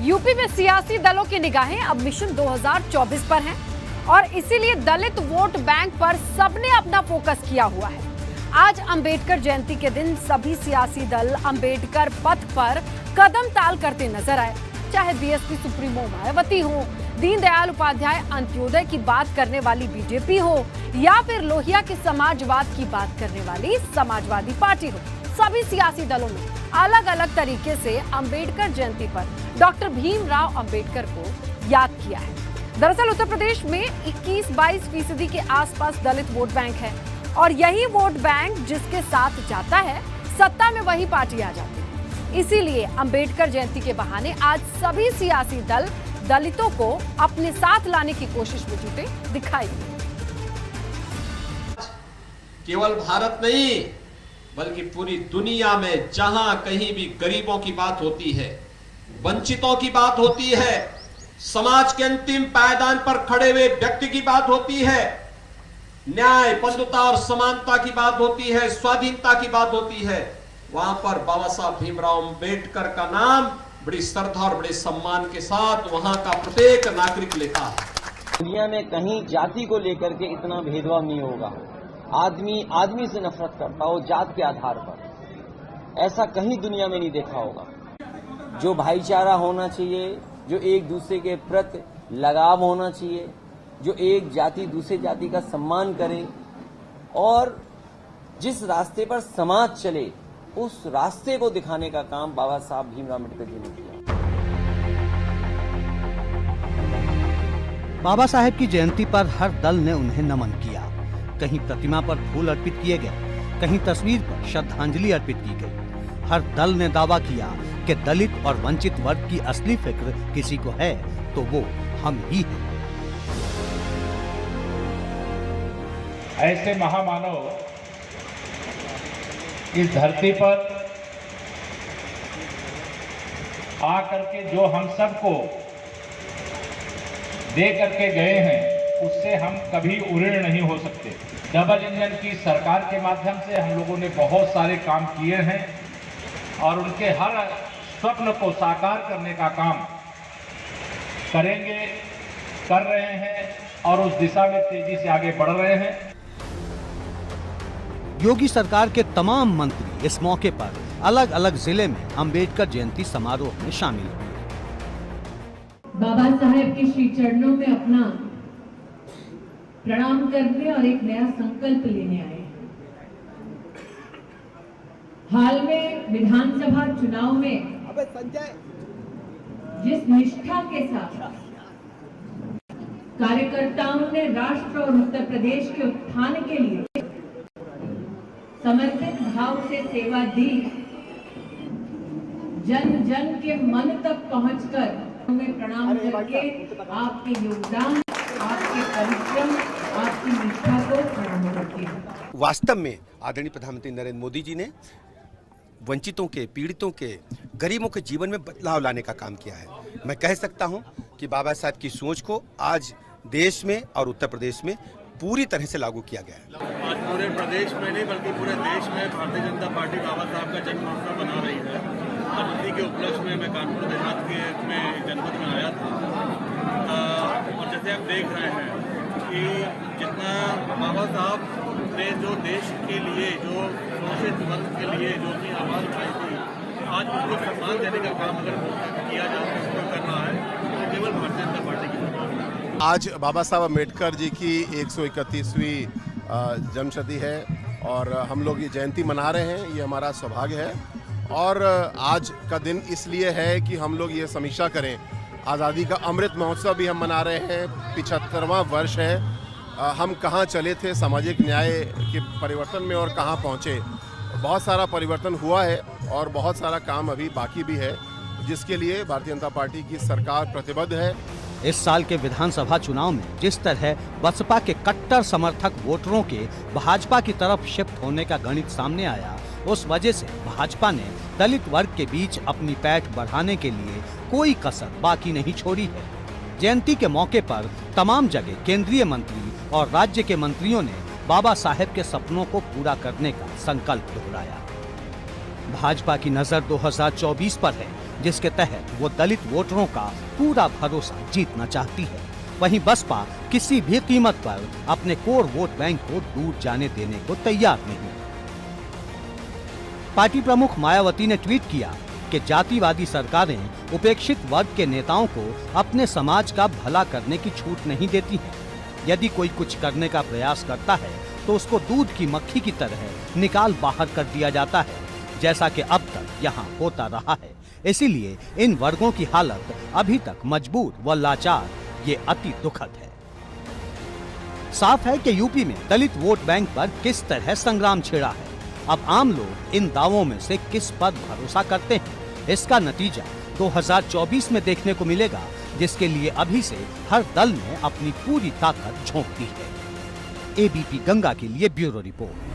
UP में सियासी दलों की निगाहें अब मिशन 2024 पर हैं और इसीलिए दलित वोट बैंक पर सबने अपना फोकस किया हुआ है। आज अंबेडकर जयंती के दिन सभी सियासी दल अंबेडकर पथ पर कदम ताल करते नजर आए, चाहे बीएसपी सुप्रीमो मायावती हो, दीनदयाल उपाध्याय अंत्योदय की बात करने वाली बीजेपी हो या फिर लोहिया के समाजवाद की बात करने वाली समाजवादी पार्टी हो। सभी सियासी दलों ने अलग अलग तरीके से अंबेडकर जयंती पर डॉक्टर भीमराव अंबेडकर को याद किया है। दरअसल उत्तर प्रदेश में 21-22% के आसपास दलित वोट बैंक है और यही वोट बैंक जिसके साथ जाता है, सत्ता में वही पार्टी आ जाती है। इसीलिए अंबेडकर जयंती के बहाने आज सभी सियासी दल दलितों को अपने साथ लाने की कोशिश में जुटे दिखाई दिए। केवल भारत नहीं बल्कि पूरी दुनिया में जहां कहीं भी गरीबों की बात होती है, वंचितों की बात होती है, समाज के अंतिम पायदान पर खड़े हुए व्यक्ति की बात होती है, न्याय, बंधुता और समानता की बात होती है, स्वाधीनता की बात होती है, वहां पर बाबा साहब भीमराव अंबेडकर का नाम बड़ी श्रद्धा और बड़े सम्मान के साथ वहां का प्रत्येक नागरिक लेता है। दुनिया में कहीं जाति को लेकर के इतना भेदभाव नहीं होगा। आदमी आदमी से नफरत करता हो जात के आधार पर, ऐसा कहीं दुनिया में नहीं देखा होगा। जो भाईचारा होना चाहिए, जो एक दूसरे के प्रति लगाव होना चाहिए, जो एक जाति दूसरे जाति का सम्मान करे और जिस रास्ते पर समाज चले उस रास्ते को दिखाने का काम बाबा साहब भीमराव अम्बेडकर जी ने किया। बाबा साहेब की जयंती पर हर दल ने उन्हें नमन किया। कहीं प्रतिमा पर फूल अर्पित किए गए, कहीं तस्वीर पर श्रद्धांजलि अर्पित की गई। हर दल ने दावा किया कि दलित और वंचित वर्ग की असली फिक्र किसी को है तो वो हम ही हैं। ऐसे महामानव इस धरती पर आकर के जो हम सबको दे करके गए हैं उससे हम कभी उऋण नहीं हो सकते। डबल इंजन की सरकार के माध्यम से हम लोगों ने बहुत सारे काम किए हैं और उनके हर स्वप्न को साकार करने का काम करेंगे, कर रहे हैं और उस दिशा में तेजी से आगे बढ़ रहे हैं। योगी सरकार के तमाम मंत्री इस मौके पर अलग अलग जिले में अंबेडकर जयंती समारोह में शामिल हुए। बाबा साहेब के श्री चरणों में अपना प्रणाम करने और एक नया संकल्प लेने आए। हाल में विधानसभा चुनाव में जिस निष्ठा के साथ कार्यकर्ताओं ने राष्ट्र और उत्तर प्रदेश के उत्थान के लिए समर्पित भाव से सेवा दी, जन जन के मन तक पहुंचकर हमें प्रणाम करके आपके योगदान, आपके परिश्रम, आपकी निष्ठा को प्रणाम करती हूं। वास्तव में आदरणीय प्रधानमंत्री नरेंद्र मोदी जी ने वंचितों के, पीड़ितों के, गरीबों के जीवन में बदलाव लाने का काम किया है। मैं कह सकता हूं कि बाबा साहब की सोच को आज देश में और उत्तर प्रदेश में पूरी तरह से लागू किया गया है। आज पूरे प्रदेश में नहीं बल्कि पूरे देश में भारतीय जनता पार्टी बाबा साहब का जन्म महोत्सव मना रही है और उसी के उपलक्ष्य में मैं कानपुर देहात के में जनपद में आया था। और जैसे आप देख रहे हैं कि जितना बाबा साहब ने जो देश के लिए, जो शोषित वर्ग के लिए जो अपनी आवाज़ उठाई थी, आज उनको सम्मान देने का काम अगर किया जा रहा है तो केवल भारतीय जनता पार्टी की सरकार है। आज बाबा साहब अम्बेडकर जी की 131वीं जन्मशती है और हम लोग ये जयंती मना रहे हैं। ये हमारा सौभाग्य है और आज का दिन इसलिए है कि हम लोग ये समीक्षा करें। आज़ादी का अमृत महोत्सव भी हम मना रहे हैं, 75वां वर्ष है। हम कहाँ चले थे सामाजिक न्याय के परिवर्तन में और कहाँ पहुँचे। बहुत सारा परिवर्तन हुआ है और बहुत सारा काम अभी बाकी भी है, जिसके लिए भारतीय जनता पार्टी की सरकार प्रतिबद्ध है। इस साल के विधानसभा चुनाव में जिस तरह बसपा के कट्टर समर्थक वोटरों के भाजपा की तरफ शिफ्ट होने का गणित सामने आया, उस वजह से भाजपा ने दलित वर्ग के बीच अपनी पैठ बढ़ाने के लिए कोई कसर बाकी नहीं छोड़ी है। जयंती के मौके पर तमाम जगह केंद्रीय मंत्री और राज्य के मंत्रियों ने बाबा साहेब के सपनों को पूरा करने का संकल्प दोहराया। भाजपा की नजर 2024 पर है जिसके तहत वो दलित वोटरों का पूरा भरोसा जीतना चाहती है। वहीं बसपा किसी भी कीमत पर अपने कोर वोट बैंक को दूर जाने देने को तैयार नहीं। पार्टी प्रमुख मायावती ने ट्वीट किया कि जातिवादी सरकारें उपेक्षित वर्ग के नेताओं को अपने समाज का भला करने की छूट नहीं देती हैं। यदि कोई कुछ करने का प्रयास करता है तो उसको दूध की मक्खी की तरह निकाल बाहर कर दिया जाता है, जैसा कि अब तक यहाँ होता रहा है। इसीलिए इन वर्गों की हालत अभी तक मजबूर व लाचार, ये अति दुखद है। साफ है कि यूपी में दलित वोट बैंक पर किस तरह संग्राम छिड़ा है। अब आम लोग इन दावों में से किस पर भरोसा करते हैं, इसका नतीजा 2024 में देखने को मिलेगा, जिसके लिए अभी से हर दल ने अपनी पूरी ताकत झोंक दी है। एबीपी गंगा के लिए ब्यूरो रिपोर्ट।